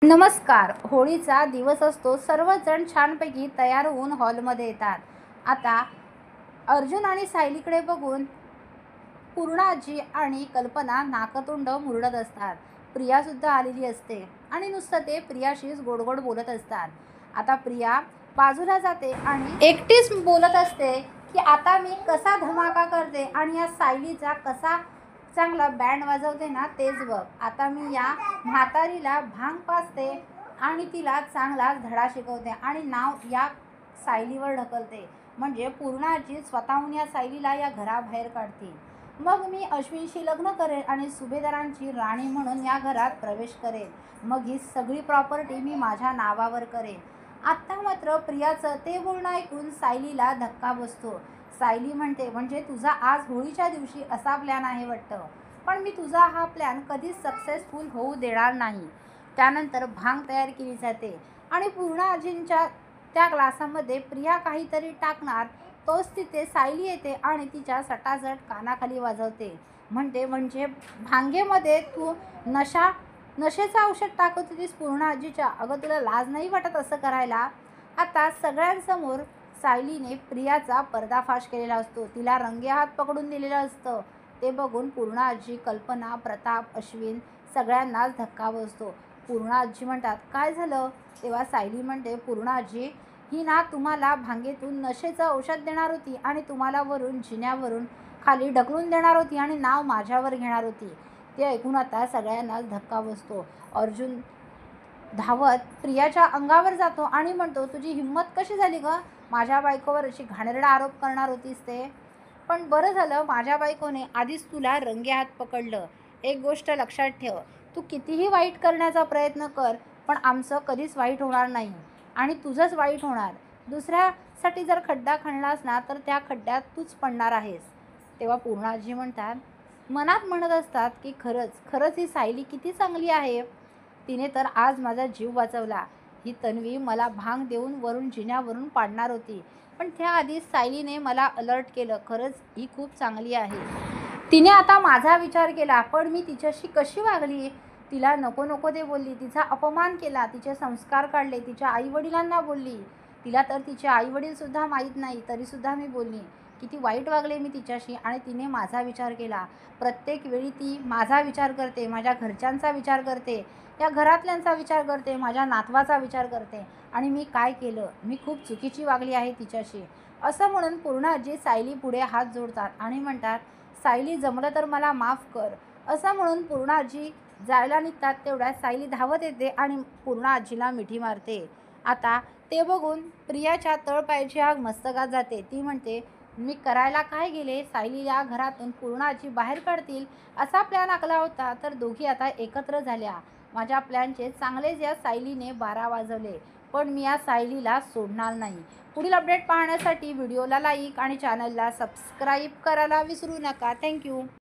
नमस्कार. होळीचा दिवस असतो. सर्वजण छानपैकी तयार होऊन हॉलमध्ये येतात. आता अर्जुन आणि सायलीकडे बघून पूर्णाजी आणि कल्पना नाकतोंड मुरडत असतात. प्रियासुद्धा आलेली असते आणि नुसतं ते प्रियाशीच गोडगोड बोलत असतात. आता प्रिया बाजूला जाते आणि एकटीच बोलत असते की आता मी कसा धमाका करते आणि या सायलीचा कसा चांगला बँड वाजवते ना, तेच बघ. आता मी या म्हातारीला भांग पाजते आणि तिला चांगलाच धडा शिकवते आणि नाव या सायलीवर ढकलते. म्हणजे पूर्णाजी स्वतःहून या सायलीला या घराबाहेर काढते. मग मी अश्विनशी लग्न करेन आणि सुभेदारांची राणी म्हणून या घरात प्रवेश करेन. मग ही सगळी प्रॉपर्टी मी माझ्या नावावर करेन. आत्ता मात्र प्रियाचं ते बोलणं ऐकून सायलीला धक्का बसतो. सायली म्हणते, म्हणजे तुझा आज होळीच्या दिवशी असा प्लॅन आहे वाटतं, पण मी तुझा हा प्लॅन कधीच सक्सेसफुल होऊ देणार नाही. त्यानंतर भांग तयार केली जाते आणि पूर्णाजींच्या त्या ग्लासामध्ये प्रिया काहीतरी टाकणार, तोच तिथे सायली येते आणि तिच्या सटासट कानाखाली वाजवते. म्हणजे भांगेमध्ये तू नशेचं औषध टाकत होतीस पूर्णाजीच्या. अगं, तुला लाज नाही वाटत असं करायला? आता सगळ्यांसमोर सायलीने प्रियाचा पर्दाफाश केलेला असतो. तिला रंगेहात पकडून दिलेलं असतं. ते बघून पूर्णाजी, कल्पना, प्रताप, अश्विन सगळ्यांनाच धक्का बसतो. पूर्णाजी म्हणतात, काय झालं? तेव्हा सायली म्हणते, पूर्णाजी ही ना तुम्हाला भांगेतून नशेचं औषध देणार होती आणि तुम्हाला वरून जिन्यावरून खाली ढकलून देणार होती आणि नाव माझ्यावर घेणार होती. ते ऐकून आता सगळ्यांनाच धक्का बसतो. अर्जुन धावत प्रियाच्या अंगावर जातो आणि म्हणतो, तुझी हिंमत कशी झाली गं? माझ्या बायकोवर अशी घाणेरडा आरोप करणार होतीस ते? पण बरं झालं माझ्या बायकोने आधीच तुला रंगेहात पकडलं. एक गोष्ट लक्षात ठेव, तू कितीही वाईट करण्याचा प्रयत्न कर, पण आमचं कधीच वाईट होणार नाही आणि तुझंच वाईट होणार. दुसऱ्यासाठी जर खड्डा खणलास ना, तर त्या खड्ड्यात तूच पडणार आहेस. तेव्हा पूर्णाजी म्हणतात, मनात म्हणत असतात की खरंच ही सायली किती चांगली आहे. तिने तर आज माझा जीव वाचवला. ही तन्वी मला भांग देऊन वरून जिन्यावरून पाडणार होती, पण त्याआधीच सायलीने मला अलर्ट केलं. खरंच ही खूप चांगली आहे. तिने आता माझा विचार केला, पण मी तिच्याशी कशी वागली? तिला नको नको ते बोलली, तिचा अपमान केला, तिचे संस्कार काढले, तिच्या आईवडिलांना बोलली. तिला तर तिचे आईवडीलसुद्धा माहीत नाही, तरीसुद्धा मी बोलली. किती वाईट वागले मी तिच्याशी आणि तिने माझा विचार केला. प्रत्येक वेळी ती माझा विचार करते, माझ्या घरच्यांचा विचार करते, या घरातल्यांचा विचार करते, माझ्या नातवाचा विचार करते आणि मी काय केलं? मी खूप चुकीची वागली आहे तिच्याशी. असं म्हणून पूर्णाजी सायली पुढे हात जोडतात आणि म्हणतात, सायली जमलं तर मला माफ कर. असं म्हणून पूर्णाजी जायला निघतात. तेवढ्यात सायली धावत येते आणि पूर्णाजीला मिठी मारते. आता ते बघून प्रियाच्या तळपायाची आग मस्तकात जाते. ती म्हणते, मी करायला काय गेले? सायलीला घरातून पूर्णाजी बाहेर काढतील असा प्लॅन आखला होता, तर दोघी आता एकत्र झाल्या. माझ्या प्लॅनचे चांगलेच या सायलीने 12 वाजवले, पण मी या सायलीला सोडणार नाही. पुढील अपडेट पाहण्यासाठी व्हिडिओला लाईक आणि चॅनलला सबस्क्राईब करायला विसरू नका. थँक्यू.